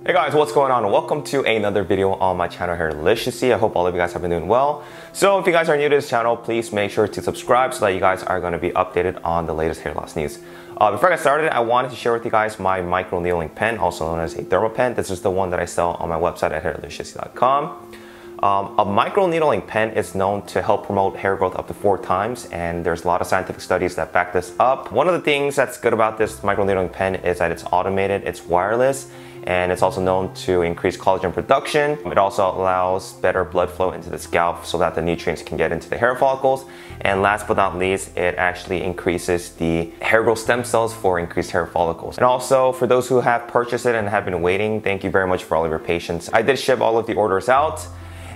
Hey guys, what's going on? Welcome to another video on my channel, Hairliciously. I hope all of you guys have been doing well. So if you guys are new to this channel, please make sure to subscribe so that you guys are going to be updated on the latest hair loss news. Before I get started, I wanted to share with you guys my Microneedling Pen, also known as a DERMA pen. This is the one that I sell on my website at HAIRLICIOUSLY.com. A microneedling pen is known to help promote hair growth up to 4 times, and there's a lot of scientific studies that back this up. One of the things that's good about this microneedling pen is that it's automated, it's wireless, and it's also known to increase collagen production. It also allows better blood flow into the scalp so that the nutrients can get into the hair follicles. And last but not least, it actually increases the hair growth stem cells for increased hair follicles. And also, for those who have purchased it and have been waiting, thank you very much for all of your patience. I did ship all of the orders out.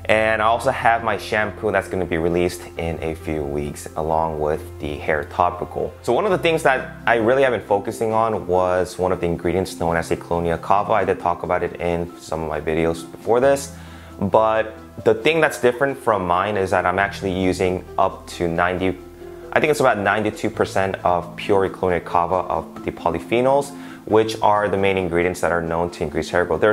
And I also have my shampoo that's going to be released in a few weeks along with the hair topical. So one of the things that I really have been focusing on was one of the ingredients known as a Colonia cava. I did talk about it in some of my videos before this. But the thing that's different from mine is that I'm actually using up to 92% of pure Colonia cava of the polyphenols, which are the main ingredients that are known to increase hair growth.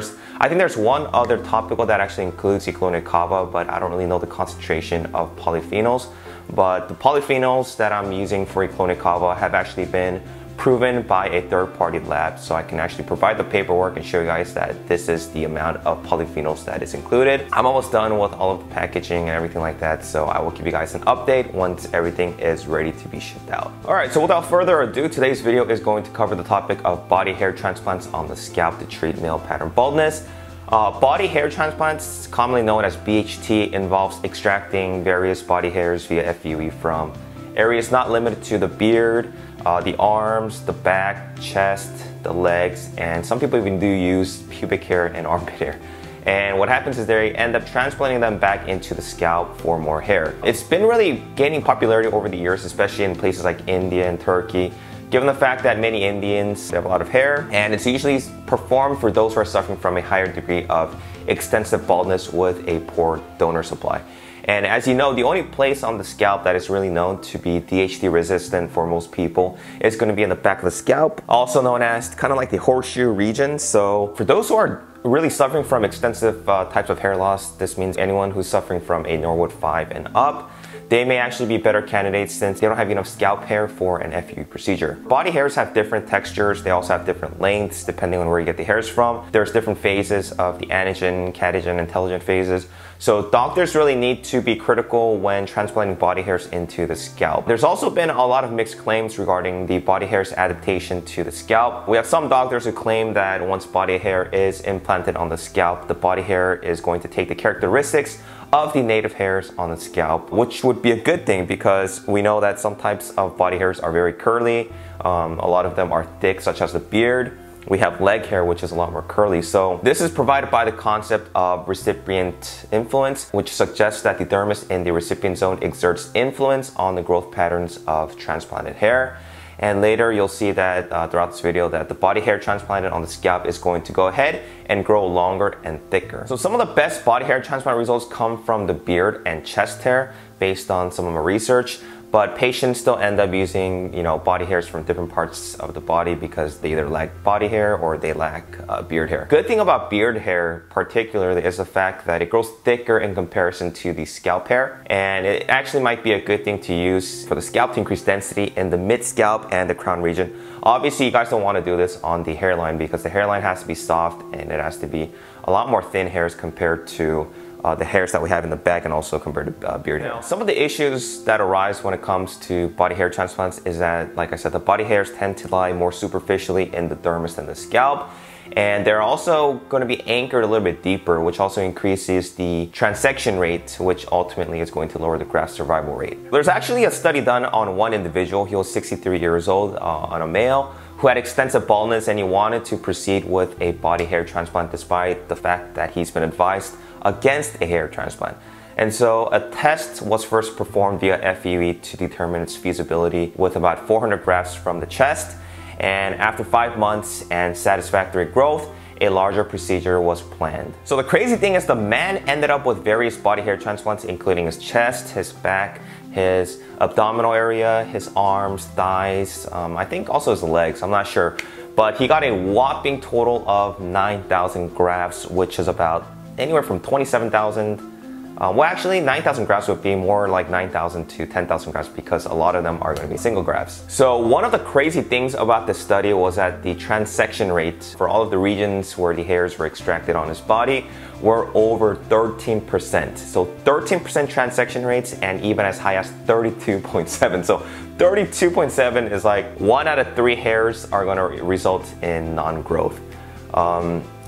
I think there's one other topical that actually includes Colonia cava, but I don't really know the concentration of polyphenols. But the polyphenols that I'm using for Colonia cava have actually been proven by a third-party lab, so I can actually provide the paperwork and show you guys that this is the amount of polyphenols that is included. I'm almost done with all of the packaging and everything like that, so I will give you guys an update once everything is ready to be shipped out. Alright, so without further ado, today's video is going to cover the topic of body hair transplants on the scalp to treat male pattern baldness. Body hair transplants, commonly known as BHT, involves extracting various body hairs via FUE from areas not limited to the beard, the arms, the back, chest, the legs, and some people even do use pubic hair and armpit hair. And what happens is they end up transplanting them back into the scalp for more hair. It's been really gaining popularity over the years, especially in places like India and Turkey, given the fact that many Indians have a lot of hair, and it's usually performed for those who are suffering from a higher degree of extensive baldness with a poor donor supply. And as you know, the only place on the scalp that is really known to be DHT resistant for most people is going to be in the back of the scalp, also known as kind of like the horseshoe region. So for those who are really suffering from extensive types of hair loss, this means anyone who's suffering from a Norwood 5 and up, they may actually be better candidates since they don't have enough scalp hair for an FUE procedure. Body hairs have different textures, they also have different lengths depending on where you get the hairs from. There's different phases of the anagen, catagen, and telogen phases. So doctors really need to be critical when transplanting body hairs into the scalp. There's also been a lot of mixed claims regarding the body hair's adaptation to the scalp. We have some doctors who claim that once body hair is implanted on the scalp, the body hair is going to take the characteristics of the native hairs on the scalp, which would be a good thing because we know that some types of body hairs are very curly. A lot of them are thick, such as the beard. We have leg hair, which is a lot more curly. So this is provided by the concept of recipient influence, which suggests that the dermis in the recipient zone exerts influence on the growth patterns of transplanted hair. And later you'll see that throughout this video that the body hair transplanted on the scalp is going to go ahead and grow longer and thicker. So some of the best body hair transplant results come from the beard and chest hair based on some of my research. But patients still end up using, body hairs from different parts of the body because they either lack body hair or they lack beard hair. Good thing about beard hair particularly is the fact that it grows thicker in comparison to the scalp hair. And it actually might be a good thing to use for the scalp to increase density in the mid-scalp and the crown region. Obviously, you guys don't want to do this on the hairline because the hairline has to be soft and it has to be a lot more thin hairs compared to the hairs that we have in the back and also compared to beard hair. Some of the issues that arise when it comes to body hair transplants is that, like I said, the body hairs tend to lie more superficially in the dermis than the scalp. And they're also going to be anchored a little bit deeper, which also increases the transection rate, which ultimately is going to lower the graft survival rate. There's actually a study done on one individual. He was 63 years old, on a male, who had extensive baldness, and he wanted to proceed with a body hair transplant despite the fact that he's been advised against a hair transplant. And so a test was first performed via FUE to determine its feasibility with about 400 grafts from the chest. And after 5 months and satisfactory growth, a larger procedure was planned. So the crazy thing is the man ended up with various body hair transplants, including his chest, his back, his abdominal area, his arms, thighs, I think also his legs, I'm not sure. but he got a whopping total of 9,000 grafts, which is about anywhere from 27,000. Well, actually, 9,000 grafts would be more like 9,000 to 10,000 grafts because a lot of them are going to be single grafts. So one of the crazy things about this study was that the transection rate for all of the regions where the hairs were extracted on his body were over 13%. So 13% transection rates and even as high as 32.7. So 32.7 is like 1 out of 3 hairs are going to result in non-growth.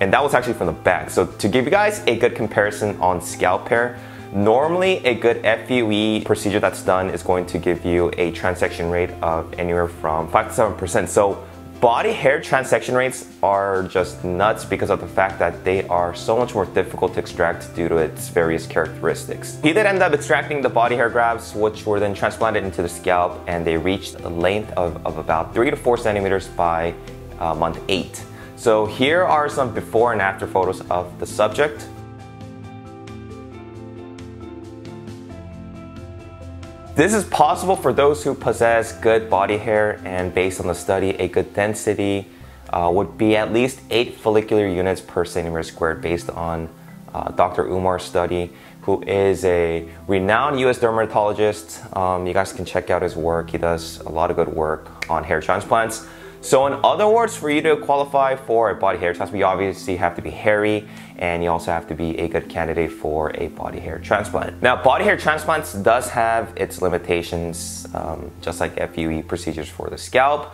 And that was actually from the back. So to give you guys a good comparison on scalp hair, normally a good FUE procedure that's done is going to give you a transection rate of anywhere from 5 to 7%. So body hair transection rates are just nuts because of the fact that they are so much more difficult to extract due to its various characteristics. He did end up extracting the body hair grafts, which were then transplanted into the scalp, and they reached a length of about 3 to 4 centimeters by month 8. So here are some before and after photos of the subject. This is possible for those who possess good body hair, and based on the study, a good density would be at least 8 follicular units per centimeter squared based on Dr. Umar's study, who is a renowned US dermatologist. You guys can check out his work. He does a lot of good work on hair transplants. So in other words, for you to qualify for a body hair transplant, you obviously have to be hairy, and you also have to be a good candidate for a body hair transplant. Now, body hair transplants does have its limitations, just like FUE procedures for the scalp.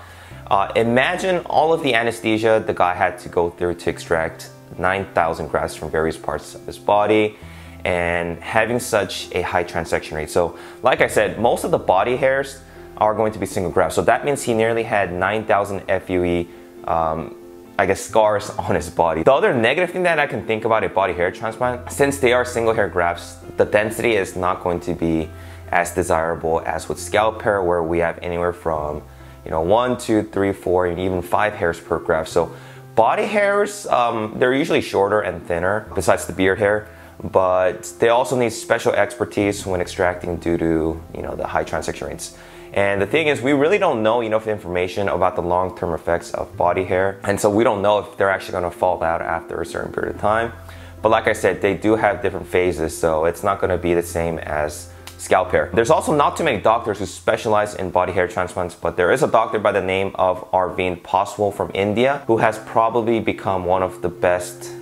Imagine all of the anesthesia the guy had to go through to extract 9,000 grafts from various parts of his body and having such a high transection rate. So like I said, most of the body hairs are going to be single grafts. So that means he nearly had 9,000 FUE, I guess, scars on his body. The other negative thing that I can think about a body hair transplant, since they are single hair grafts, the density is not going to be as desirable as with scalp hair, where we have anywhere from 1, 2, 3, 4, and even 5 hairs per graft. So body hairs, they're usually shorter and thinner, besides the beard hair, but they also need special expertise when extracting due to the high transection rates. And the thing is, we really don't know enough information about the long-term effects of body hair, and so we don't know if they're actually going to fall out after a certain period of time. But like I said, they do have different phases, so it's not going to be the same as scalp hair. There's also not too many doctors who specialize in body hair transplants, but there is a doctor by the name of Arvind Paswal from India who has probably become one of the best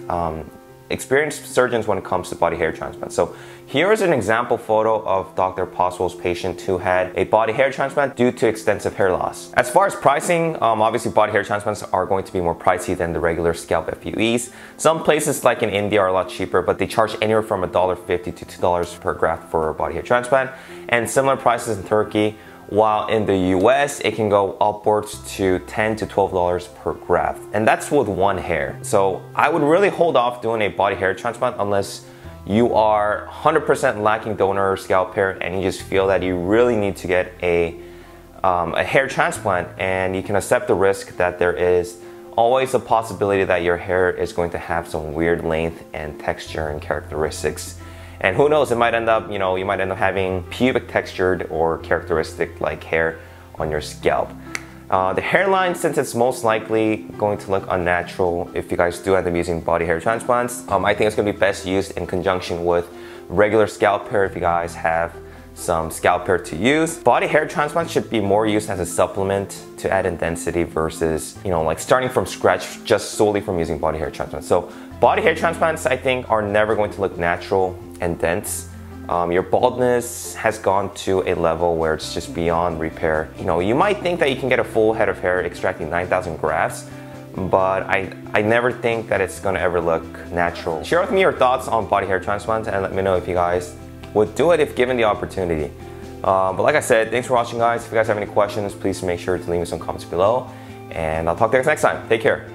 experienced surgeons when it comes to body hair transplants. So here is an example photo of Dr. Paswal's patient who had a body hair transplant due to extensive hair loss. As far as pricing, obviously body hair transplants are going to be more pricey than the regular scalp FUEs. Some places like in India are a lot cheaper, but they charge anywhere from $1.50 to $2 per graft for a body hair transplant, and similar prices in Turkey. While in the US, it can go upwards to $10 to $12 per graft. And that's with one hair. So I would really hold off doing a body hair transplant unless you are 100% lacking donor scalp hair and you just feel that you really need to get a hair transplant, and you can accept the risk that there is always a possibility that your hair is going to have some weird length and texture and characteristics. And who knows, it might end up, you might end up having pubic textured or characteristic like hair on your scalp. The hairline, since it's most likely going to look unnatural if you guys do end up using body hair transplants, I think it's going to be best used in conjunction with regular scalp hair if you guys have some scalp hair to use. Body hair transplants should be more used as a supplement to add in density versus, like starting from scratch just solely from using body hair transplants. So body hair transplants, I think, are never going to look natural and dense. Your baldness has gone to a level where it's just beyond repair. You might think that you can get a full head of hair extracting 9,000 grafts, but I never think that it's gonna ever look natural. Share with me your thoughts on body hair transplants and let me know if you guys would do it if given the opportunity. But like I said, thanks for watching, guys. If you guys have any questions, please make sure to leave me some comments below, and I'll talk to you guys next time. Take care.